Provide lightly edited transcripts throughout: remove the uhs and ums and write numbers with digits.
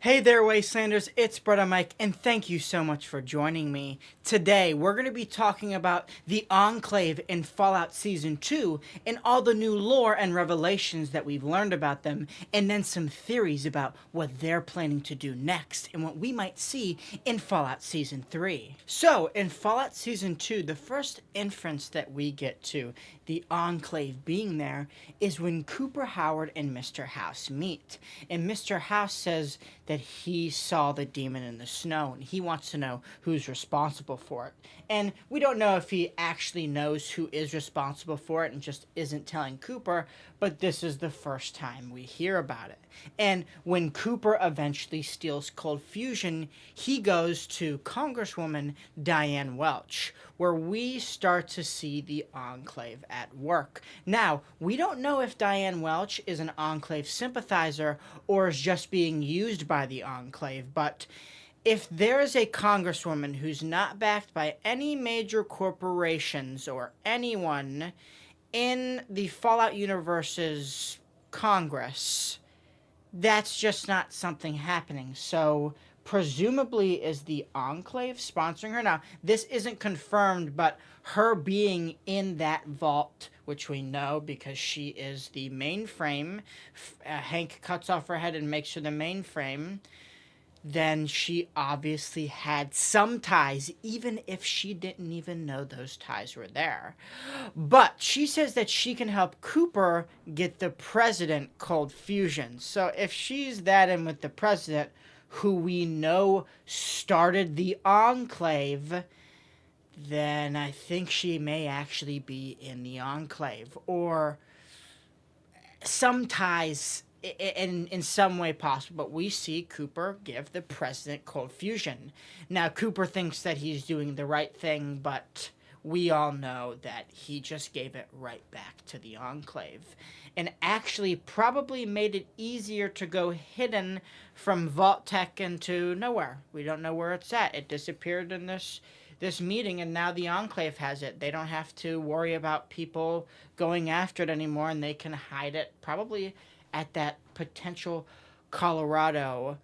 Hey there, Wastelanders, it's Brother Mike, and thank you so much for joining me. Today, we're going to be talking about the Enclave in Fallout Season 2 and all the new lore and revelations that we've learned about them, and then some theories about what they're planning to do next and what we might see in Fallout Season 3. So, in Fallout Season 2, the first inference that we get to the Enclave being there is when Cooper Howard and Mr. House meet. And Mr. House says that he saw the demon in the snow and he wants to know who's responsible for it. And we don't know if he actually knows who is responsible for it and just isn't telling Cooper, but this is the first time we hear about it. And when Cooper eventually steals Cold Fusion, he goes to Congresswoman Diane Welch, where we start to see the Enclave at work. Now, we don't know if Diane Welch is an Enclave sympathizer or is just being used by the Enclave, but if there's a congresswoman who's not backed by any major corporations or anyone in the Fallout universe's Congress, that's just not something happening. So presumably is the Enclave sponsoring her. Now, this isn't confirmed, but her being in that vault, which we know because she is the mainframe, Hank cuts off her head and makes her the mainframe, then she obviously had some ties, even if she didn't even know those ties were there. But she says that she can help Cooper get the president Cold Fusion. So if she's that in with the president, who we know started the Enclave, then I think she may actually be in the Enclave. Or some ties in some way possible, but we see Cooper give the president Cold Fusion. Now, Cooper thinks that he's doing the right thing, but we all know that he just gave it right back to the Enclave and actually probably made it easier to go hidden from Vault-Tec into nowhere. We don't know where it's at. It disappeared in this meeting, and now the Enclave has it. They don't have to worry about people going after it anymore, and they can hide it probably at that potential Colorado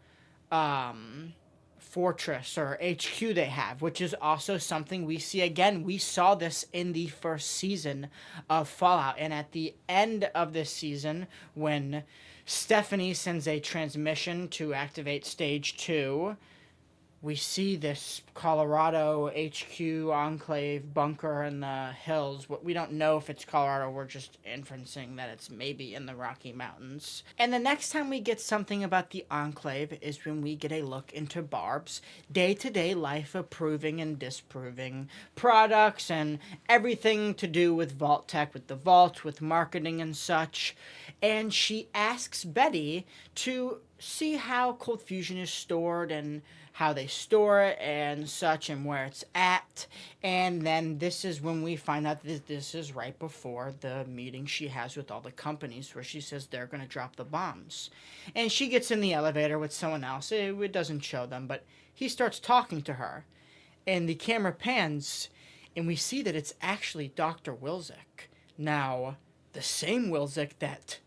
fortress or HQ they have, which is also something we see again. We saw this in the first season of Fallout, and at the end of this season, when Stephanie sends a transmission to activate Stage 2, we see this Colorado HQ Enclave bunker in the hills. We don't know if it's Colorado. We're just inferencing that it's maybe in the Rocky Mountains. And the next time we get something about the Enclave is when we get a look into Barb's day-to-day life, approving and disproving products and everything to do with Vault-Tec, with the vault, with marketing and such. And she asks Betty to see how Cold Fusion is stored and how they store it and such and where it's at. And then this is when we find out that this is right before the meeting she has with all the companies where she says they're going to drop the bombs. And she gets in the elevator with someone else. It doesn't show them, but he starts talking to her. And the camera pans and we see that it's actually Dr. Wilczek. Now, the same Wilczek that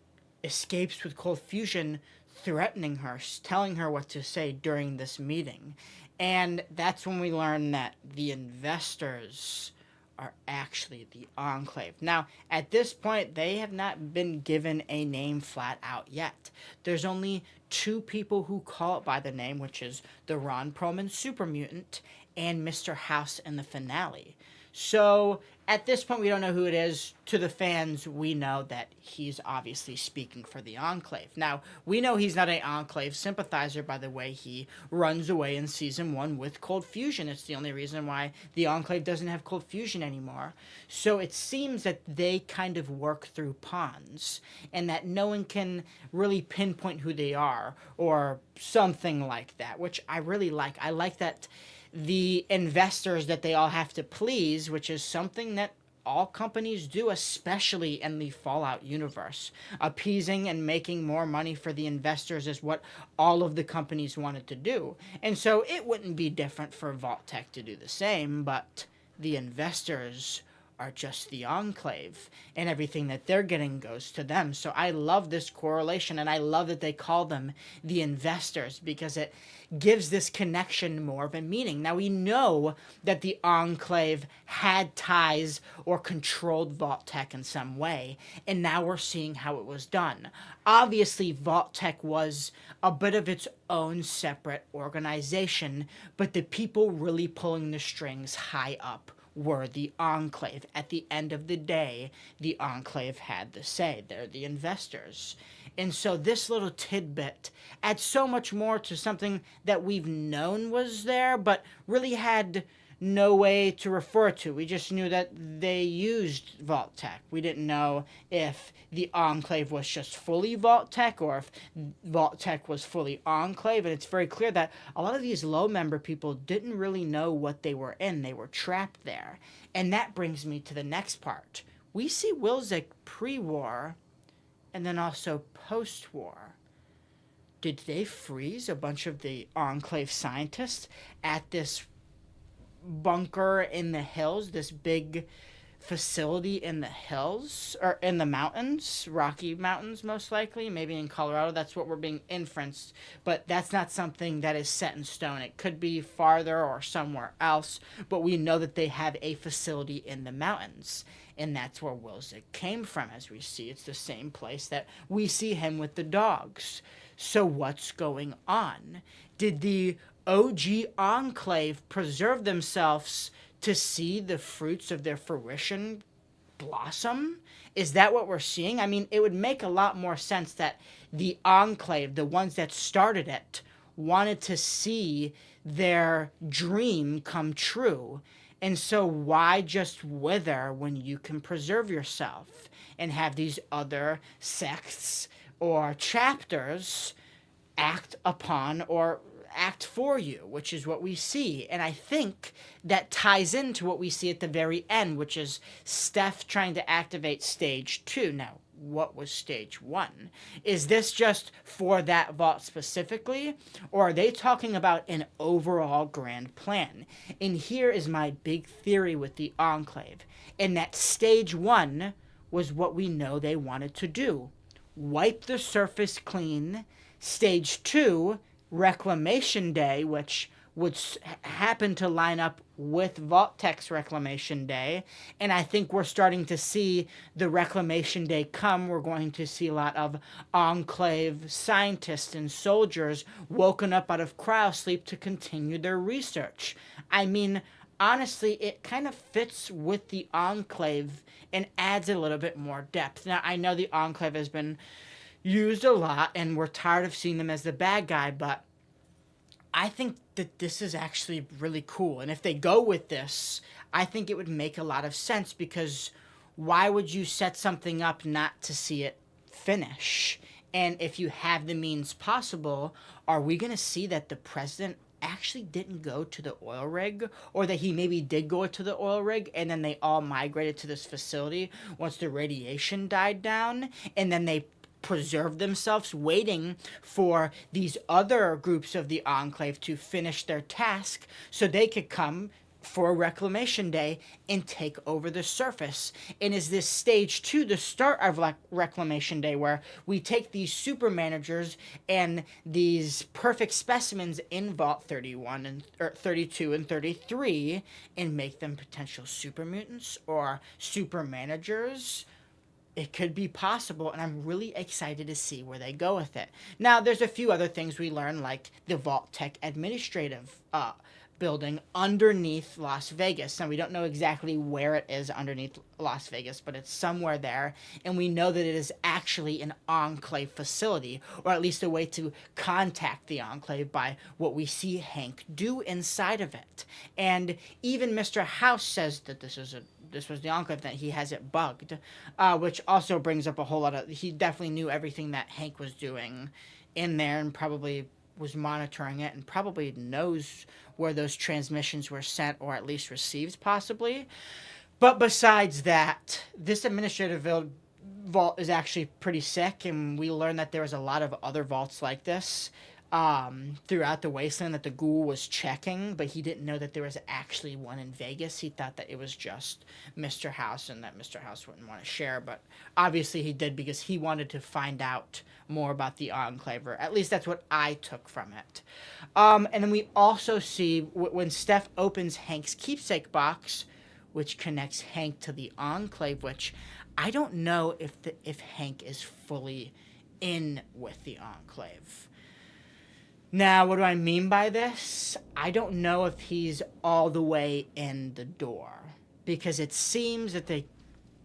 escapes with Cold Fusion, threatening her, telling her what to say during this meeting. And that's when we learn that the investors are actually the Enclave. Now, at this point, they have not been given a name flat out yet. There's only two people who call it by the name, which is the Ron Perlman super mutant and Mr. House in the finale. So at this point, we don't know who it is. To the fans, we know that he's obviously speaking for the Enclave. Now, we know he's not an Enclave sympathizer by the way he runs away in Season 1 with Cold Fusion. It's the only reason why the Enclave doesn't have Cold Fusion anymore. So it seems that they kind of work through pawns, and that no one can really pinpoint who they are, or something like that, which I really like. I like that the investors that they all have to please, which is something that all companies do, especially in the Fallout universe. Appeasing and making more money for the investors is what all of the companies wanted to do. And so it wouldn't be different for Vault-Tec to do the same, but the investors are just the Enclave, and everything that they're getting goes to them. So I love this correlation, and I love that they call them the investors, because it gives this connection more of a meaning. Now, we know that the Enclave had ties or controlled Vault-Tec in some way, and now we're seeing how it was done. Obviously, Vault-Tec was a bit of its own separate organization, but the people really pulling the strings high up were the Enclave. At the end of the day, the Enclave had the say. They're the investors. And so this little tidbit adds so much more to something that we've known was there, but really had no way to refer to. We just knew that they used Vault-Tec. We didn't know if the Enclave was just fully Vault-Tec or if Vault-Tec was fully Enclave. And it's very clear that a lot of these low-member people didn't really know what they were in. They were trapped there. And that brings me to the next part. We see Wilczek pre-war and then also post-war. Did they freeze a bunch of the Enclave scientists at this bunker in the hills, this big facility in the hills, or in the mountains, Rocky Mountains most likely, maybe in Colorado? That's what we're being inferenced, but that's not something that is set in stone. It could be farther or somewhere else, but we know that they have a facility in the mountains, and that's where Wilczek came from. As we see, it's the same place that we see him with the dogs. So what's going on? Did the OG Enclave preserve themselves to see the fruits of their fruition blossom? Is that what we're seeing? I mean, it would make a lot more sense that the Enclave, the ones that started it, wanted to see their dream come true. And so why just wither when you can preserve yourself and have these other sects or chapters act upon or act for you, which is what we see. And I think that ties into what we see at the very end, which is Steph trying to activate stage 2. Now, what was stage 1? Is this just for that vault specifically, or are they talking about an overall grand plan? And here is my big theory with the Enclave, in that stage 1 was what we know they wanted to do. Wipe the surface clean. Stage 2, Reclamation Day, which would happen to line up with Vault-Tec's Reclamation Day. And I think we're starting to see the Reclamation Day come. We're going to see a lot of Enclave scientists and soldiers woken up out of cryosleep to continue their research. I mean, honestly, it kind of fits with the Enclave and adds a little bit more depth. Now, I know the Enclave has been used a lot, and we're tired of seeing them as the bad guy, but I think that this is actually really cool. And if they go with this, I think it would make a lot of sense, because why would you set something up not to see it finish? And if you have the means possible, are we going to see that the president actually didn't go to the oil rig, or that he maybe did go to the oil rig and then they all migrated to this facility once the radiation died down, and then they preserve themselves waiting for these other groups of the Enclave to finish their task so they could come for Reclamation Day and take over the surface? And is this stage 2 the start of Reclamation Day, where we take these super managers and these perfect specimens in Vault 31 and 32 and 33 and make them potential super mutants or super managers? It could be possible, and I'm really excited to see where they go with it. Now, there's a few other things we learn, like the Vault-Tec administrative building underneath Las Vegas. Now, we don't know exactly where it is underneath Las Vegas, but it's somewhere there, and we know that it is actually an Enclave facility, or at least a way to contact the Enclave by what we see Hank do inside of it. And even Mr. House says that this was the Enclave, that he has it bugged, which also brings up a whole lot of... He definitely knew everything that Hank was doing in there, and probably was monitoring it, and probably knows where those transmissions were sent, or at least received, possibly. But besides that, this administrative vault is actually pretty sick, and we learned that there was a lot of other vaults like this. throughout the wasteland that the ghoul was checking, but he didn't know that there was actually one in Vegas. He thought that it was just Mr. House and that Mr. House wouldn't want to share, but obviously he did because he wanted to find out more about the Enclave, or at least that's what I took from it. And then we also see when Steph opens Hank's keepsake box, which connects Hank to the Enclave, which I don't know if Hank is fully in with the Enclave. Now, what do I mean by this? I don't know if he's all the way in the door, because it seems that they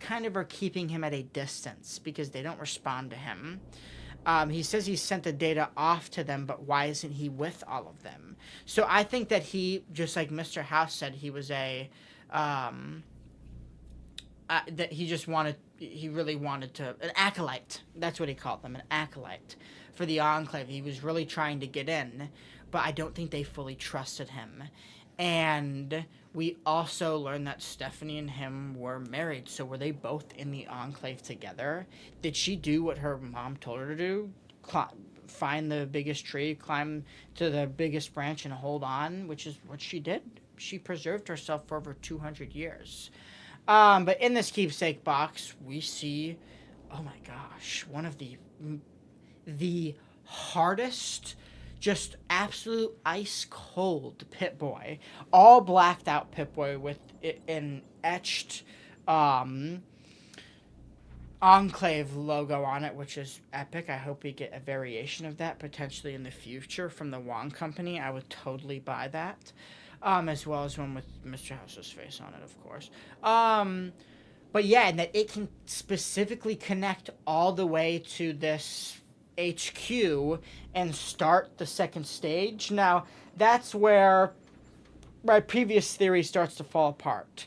kind of are keeping him at a distance because they don't respond to him. He says he sent the data off to them, but why isn't he with all of them? So I think that he, just like Mr. House said, he was that he really wanted to, an acolyte. That's what he called them, an acolyte for the Enclave. He was really trying to get in, but I don't think they fully trusted him. And we also learned that Stephanie and him were married. So were they both in the Enclave together? Did she do what her mom told her to do? Find the biggest tree, climb to the biggest branch, and hold on, which is what she did. She preserved herself for over 200 years. But in this keepsake box, we see, oh my gosh, one of the hardest, just absolute ice cold Pip-Boy, all blacked out Pip-Boy with an etched Enclave logo on it, which is epic. I hope we get a variation of that potentially in the future from the Wong Company. I would totally buy that. As well as one with Mr. House's face on it, of course. But yeah, and that it can specifically connect all the way to this HQ and start the second stage. Now, that's where my previous theory starts to fall apart.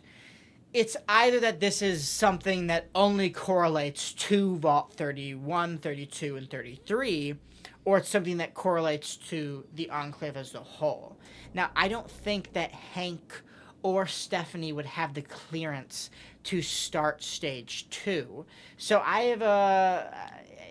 It's either that this is something that only correlates to Vault 31, 32, and 33, or it's something that correlates to the Enclave as a whole. Now, I don't think that Hank or Stephanie would have the clearance to start stage 2. So I have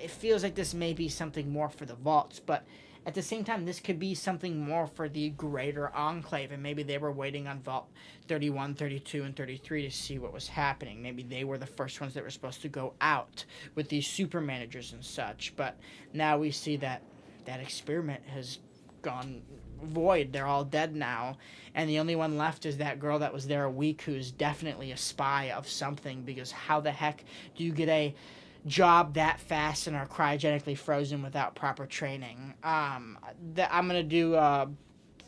it feels like this may be something more for the vaults, but at the same time, this could be something more for the greater Enclave, and maybe they were waiting on Vault 31, 32, and 33 to see what was happening. Maybe they were the first ones that were supposed to go out with these super managers and such, but now we see that that experiment has gone void. They're all dead now, and the only one left is that girl that was there a week who's definitely a spy of something, because how the heck do you get a job that fast and are cryogenically frozen without proper training? I'm gonna do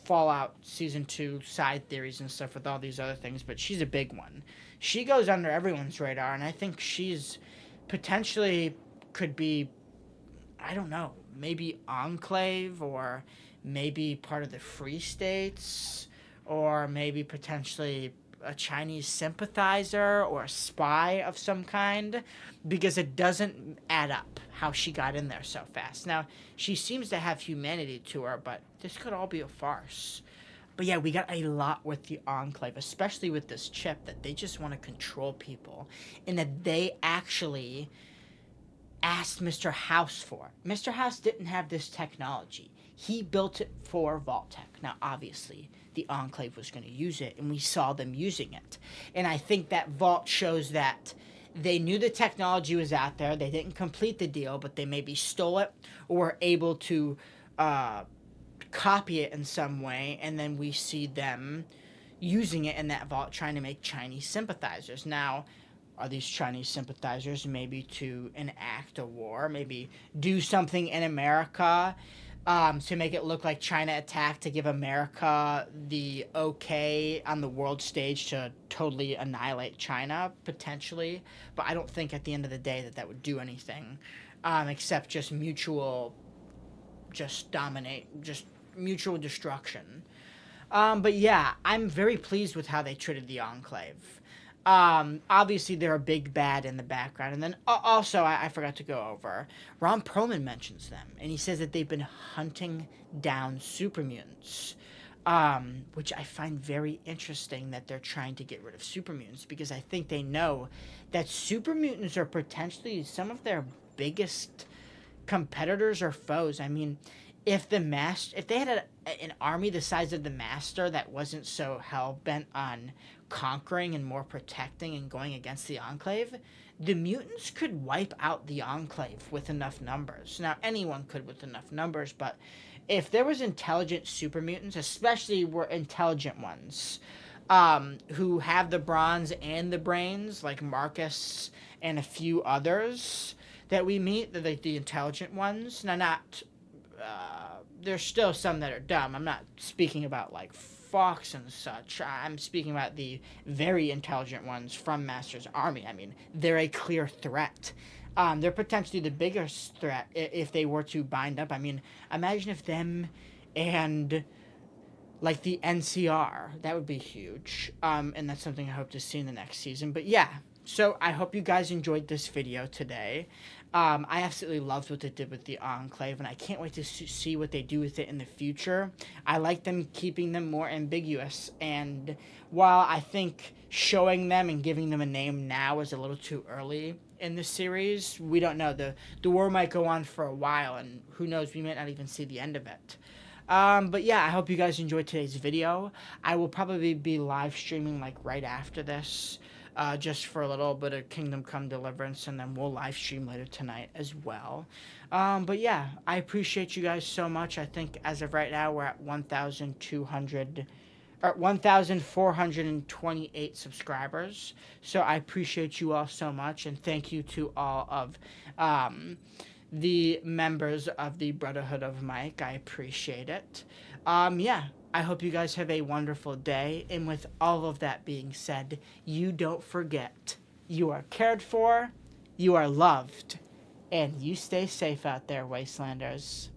Fallout Season 2 side theories and stuff with all these other things, but she's a big one. She goes under everyone's radar, and I think she's potentially could be, I don't know, maybe Enclave, or maybe part of the Free States, or maybe potentially a Chinese sympathizer or a spy of some kind, because it doesn't add up how she got in there so fast. Now, she seems to have humanity to her, but this could all be a farce. But yeah, we got a lot with the Enclave, especially with this chip, that they just want to control people, and that they actually asked Mr. House for. Mr. House didn't have this technology. He built it for Vault-Tec. Now, obviously, the Enclave was going to use it, and we saw them using it. And I think that Vault shows that they knew the technology was out there. They didn't complete the deal, but they maybe stole it or were able to copy it in some way, and then we see them using it in that vault, trying to make Chinese sympathizers. Now, are these Chinese sympathizers maybe to enact a war, maybe do something in America to make it look like China attacked, to give America the okay on the world stage to totally annihilate China, potentially? But I don't think at the end of the day that would do anything, except just mutual destruction. But yeah, I'm very pleased with how they treated the Enclave. Obviously, they're a big bad in the background. And then also, I forgot to go over, Ron Perlman mentions them. And he says that they've been hunting down super mutants. Which I find very interesting, that they're trying to get rid of super mutants, because I think they know that super mutants are potentially some of their biggest competitors or foes. I mean, if they had an army the size of the Master that wasn't so hell bent on conquering and more protecting and going against the Enclave, the mutants could wipe out the Enclave with enough numbers. Now anyone could with enough numbers, but if there was intelligent super mutants, especially were intelligent ones, who have the bronze and the brains, like Marcus and a few others that we meet, the intelligent ones. Now, not there's still some that are dumb. I'm not speaking about like Fox and such. I'm speaking about the very intelligent ones from Master's army. I mean, they're a clear threat. They're potentially the biggest threat if they were to bind up. I mean, imagine if them and like the NCR, that would be huge. And that's something I hope to see in the next season. But yeah, so I hope you guys enjoyed this video today. I absolutely loved what they did with the Enclave, and I can't wait to see what they do with it in the future. I like them keeping them more ambiguous, and while I think showing them and giving them a name now is a little too early in the series, we don't know. The war might go on for a while, and who knows, we might not even see the end of it. But yeah, I hope you guys enjoyed today's video. I will probably be live streaming like right after this, just for a little bit of Kingdom Come Deliverance, and then we'll live stream later tonight as well. But yeah, I appreciate you guys so much. I think as of right now, we're at 1,200 or 1,428 subscribers. So I appreciate you all so much, and thank you to all of the members of the Brotherhood of Mike. I appreciate it. Yeah, I hope you guys have a wonderful day. And with all of that being said, you don't forget, you are cared for, you are loved, and you stay safe out there, Wastelanders.